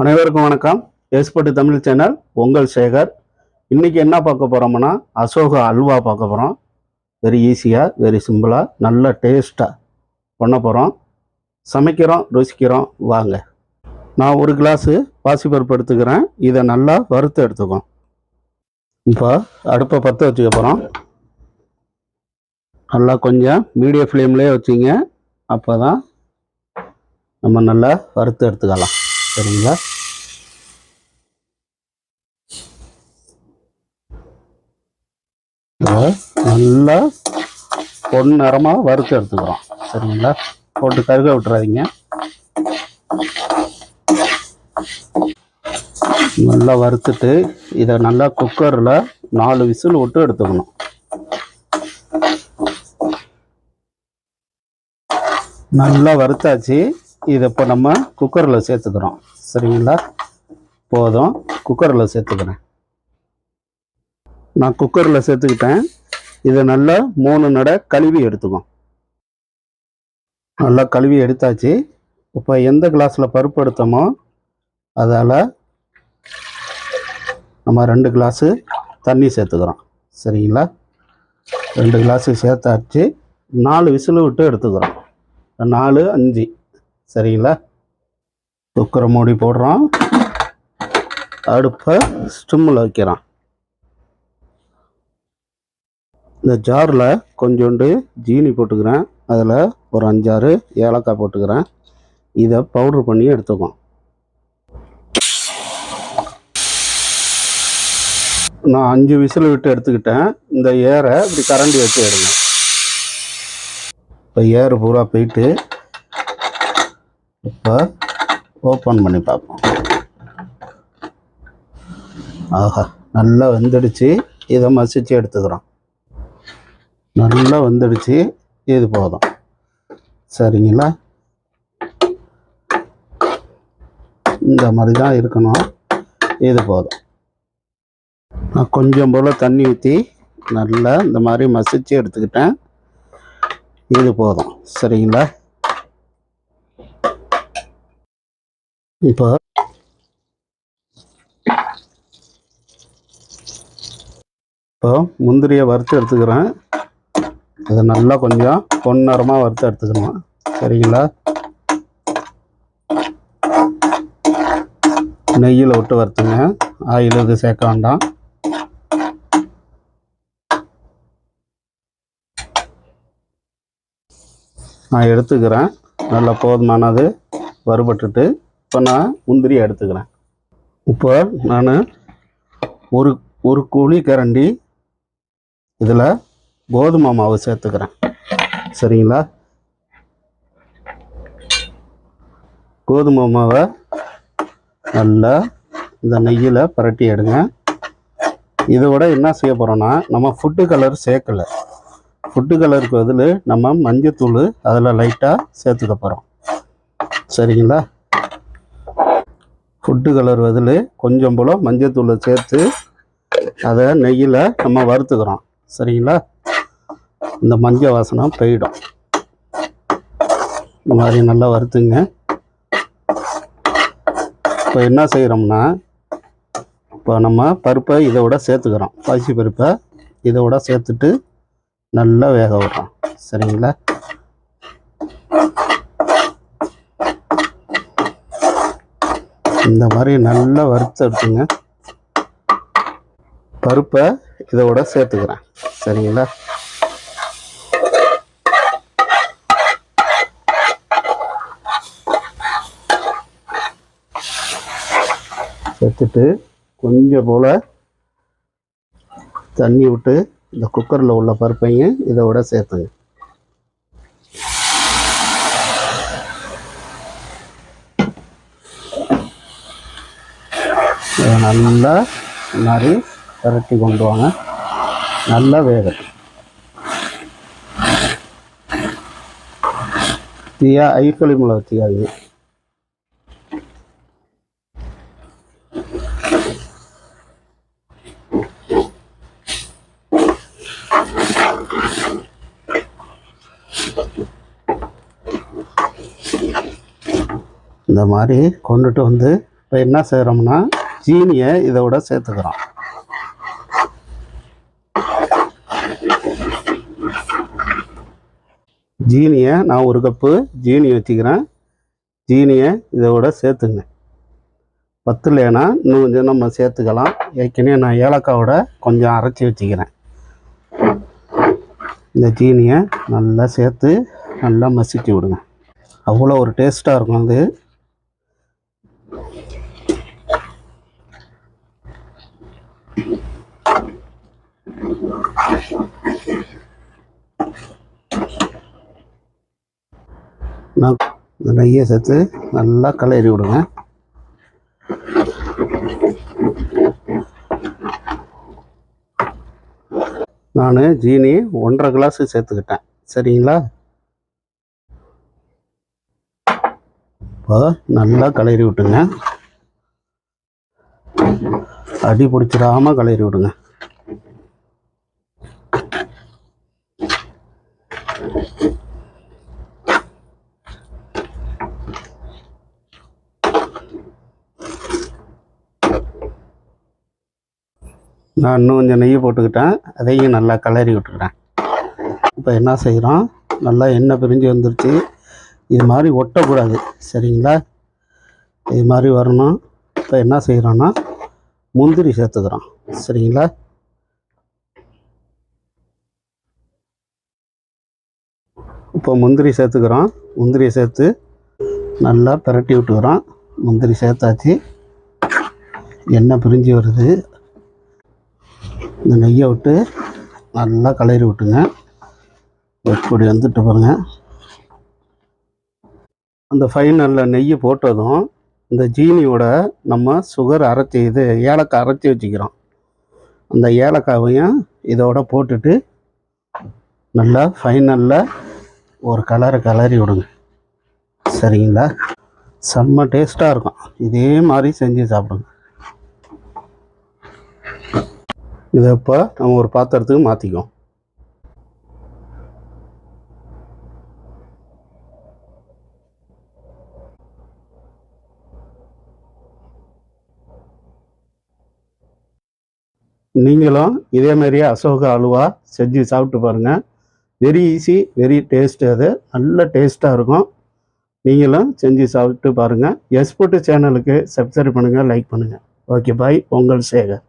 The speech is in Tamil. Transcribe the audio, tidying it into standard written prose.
அனைவருக்கும் வணக்கம். எஸ்பர்ட் தமிழ் சேனல் உங்கள் சேகர். இன்னைக்கு என்ன பார்க்க போறோம்னா அசோகா அல்வா பார்க்க போகிறோம். வெரி ஈஸியாக, வெரி சிம்பிளாக, நல்ல டேஸ்ட்டாக பண்ண போகிறோம். சமைக்கிறோம், ருசிக்கிறோம். வாங்க. நான் ஒரு கிளாஸு பாசிப்பருப்பு எடுத்துக்கிறேன். இதை நல்லா வறுத்து எடுத்துக்கோம். இப்போ அடுப்பை பற்ற வச்சுக்க போகிறோம். நல்லா கொஞ்சம் மீடியம் ஃப்ளேம்லேயே வச்சுங்க. அப்போ தான் நம்ம நல்லா வறுத்து எடுத்துக்கலாம். சரிங்களா? நல்லா பொன்னிறமாக வறுத்து எடுத்துக்கிறோம். சரிங்களா? போட்டு கருக விட்டுறாதீங்க. நல்லா வறுத்துட்டு இதை நல்லா குக்கரில் 4 விசில் விட்டு எடுத்துக்கணும். நல்லா வறுத்தாச்சு. இதை இப்போ நம்ம குக்கரில் சேர்த்துக்கிறோம். சரிங்களா? போதும். குக்கரில் சேர்த்துக்கிறேன். நான் குக்கரில் சேர்த்துக்கிட்டேன். இதை நல்லா 3 நடை கழுவி எடுத்துக்கோம். நல்லா கழுவி எடுத்தாச்சு. இப்போ எந்த கிளாஸில் பருப்பு எடுத்தோமோ அதால் நம்ம 2 கிளாஸு தண்ணி சேர்த்துக்கிறோம். சரிங்களா? 2 கிளாஸு சேர்த்தாச்சு. 4 விசில் விட்டு எடுத்துக்கிறோம். 4, 5. சரிங்களா? குக்கரை மூடி போடுறோம். அடுப்பை ஸ்டிம்மில் வைக்கிறோம். இந்த ஜாரில் கொஞ்சோண்டு ஜீனி போட்டுக்கிறேன். அதில் ஒரு 5-6 ஏலக்காய் போட்டுக்கிறேன். இதை பவுட்ரு பண்ணி எடுத்துக்குவோம். நான் 5 விசில் விட்டு எடுத்துக்கிட்டேன். இந்த ஏரை இப்படி கரண்டி வச்சு எடுங்க. இப்போ ஏர் பூரா போயிட்டு இப்போ ஓப்பன் பண்ணி பார்ப்போம். ஆஹா, நல்லா வெந்துடுச்சு. இதை மசிச்சு எடுத்துக்கிறோம். நல்லா வெந்துடுச்சு. இது போதும். சரிங்களா? இந்த மாதிரி தான் இருக்கணும். இது போதும். நான் கொஞ்சம் போல் தண்ணி ஊற்றி நல்லா இந்த மாதிரி மசிச்சு எடுத்துக்கிட்டேன். இது போதும். சரிங்களா? இப்போ முந்திரியை வறுத்து எடுத்துக்கிறேன். இதை நல்லா கொஞ்சம் பொன்னிறமாக வறுத்து எடுத்துக்கணும். சரிங்களா? நெய்யில் விட்டு வறுத்துங்க. ஆயில் இது சேர்க்க வேண்டாம். நான் எடுத்துக்கிறேன். நல்லா போதுமானது வறுபட்டுட்டு இப்போ நான் முந்திரியை எடுத்துக்கிறேன். இப்போ நான் ஒரு குழி கரண்டி இதில் கோதுமை மாவு சேர்த்துக்கிறேன். சரிங்களா? கோதுமை மாவை நல்லா இந்த நெய்யில் பரட்டி எடுங்க. இதோட என்ன செய்ய போகிறோன்னா, நம்ம ஃபுட்டு கலர் சேர்க்கலை. ஃபுட்டு கலருக்கு பதில் நம்ம மஞ்சத்தூள் அதில் லைட்டாக சேர்த்துக்க போகிறோம். சரிங்களா? ஃபுட்டு கலர் பதில் கொஞ்சம் போல் மஞ்சத்தூளை சேர்த்து அதை நெய்யில் நம்ம வறுத்துக்கிறோம். சரிங்களா? இந்த மஞ்சள் வாசனை போயிடும். இந்த மாதிரி நல்லா வறுத்துங்க. இப்போ என்ன செய்கிறோம்னா, இப்போ நம்ம பருப்பை இதோட சேர்த்துக்கிறோம். பாசி பருப்பை இதோட சேர்த்துட்டு நல்லா வேக விடுறோம். சரிங்களா? இந்த மாதிரி நல்லா வறுத்து எடுத்துங்க. பருப்பை இதோட சேர்த்துக்கிறேன். சரிங்களா? சேர்த்துட்டு கொஞ்சம் போல் தண்ணி விட்டு இந்த குக்கரில் உள்ள பருப்பையும் இதோட சேர்த்துங்க. நல்லா மாதிரி பரட்டி கொண்டு வாங்க. நல்லா வேகட்டும். தீயா ஐஃபலிமில் வச்சுக்காது. இந்த மாதிரி கொண்டுட்டு வந்து இப்போ என்ன செய்கிறோம்னா ஜீனியை இதோட சேர்த்துக்கிறோம். ஜீனியை நான் 1 கப்பு ஜீனி வச்சுக்கிறேன். ஜீனியை இதோட சேர்த்துங்க. பத்தலைன்னா இன்னும் கொஞ்சம் நம்ம சேர்த்துக்கலாம். ஏற்கனவே நான் ஏலக்காவோட கொஞ்சம் அரைச்சி வச்சுக்கிறேன். இந்த ஜீனியை நல்லா சேர்த்து நல்லா மசிச்சு விடுங்க. அவ்வளோ ஒரு டேஸ்ட்டாக இருக்கும் அது. நான் நெய்யை சேர்த்து நல்லா கிளறி விடுங்க. நான் ஜீனி 1.5 கிளாஸு சேர்த்துக்கிட்டேன். சரிங்களா? இப்போ நல்லா கிளறி விட்டுங்க. அடி பிடிச்சிடாமல் கிளறி விடுங்க. நான் இன்னும் கொஞ்சம் நெய் போட்டுக்கிட்டேன். அதையும் நல்லா கிளறி விட்டுக்கிறேன். இப்போ என்ன செய்கிறோம், நல்லா எண்ணெய் பிரிஞ்சு வந்துருச்சு. இது மாதிரி ஒட்டக்கூடாது. சரிங்களா? இது மாதிரி வரணும். இப்போ என்ன செய்கிறோன்னா முந்திரி சேர்த்துக்கிறோம். சரிங்களா? இப்போ முந்திரி சேர்த்துக்கிறோம். முந்திரியை சேர்த்து நல்லா பிரட்டி விட்டுக்கிறோம். முந்திரி சேர்த்தாச்சு. எண்ணெய் பிரிஞ்சு வருது. இந்த நெய்யை விட்டு நல்லா கிளறி விட்டுங்க. எப்படி வந்துட்டு பாருங்க. அந்த ஃபைனலில் நெய் போட்டதும் இந்த ஜீனியோட நம்ம சுகர் அரைச்சி ஏலக்காய் அரைச்சி வச்சுக்கிறோம். அந்த ஏலக்காவையும் இதோட போட்டுட்டு நல்லா ஃபைனலில் ஒரு கிளறி விடுங்க. சரிங்களா? செம்ம டேஸ்ட்டாக இருக்கும். இதே மாதிரி செஞ்சு சாப்பிடுங்க. இதை இப்போ நம்ம ஒரு பாத்திரத்துக்கு மாற்றிக்குவோம். நீங்களும் இதே மாதிரியே அசோகா அல்வா செஞ்சு சாப்பிட்டு பாருங்கள். Very easy, very taste. அது நல்ல டேஸ்ட்டாக இருக்கும். நீங்களும் செஞ்சு சாப்பிட்டு பாருங்கள். எஸ்போர்ட் சேனலுக்கு சப்ஸ்கிரைப் பண்ணுங்கள், லைக் பண்ணுங்கள். ஓகே, பாய். உங்கள் சேகர்.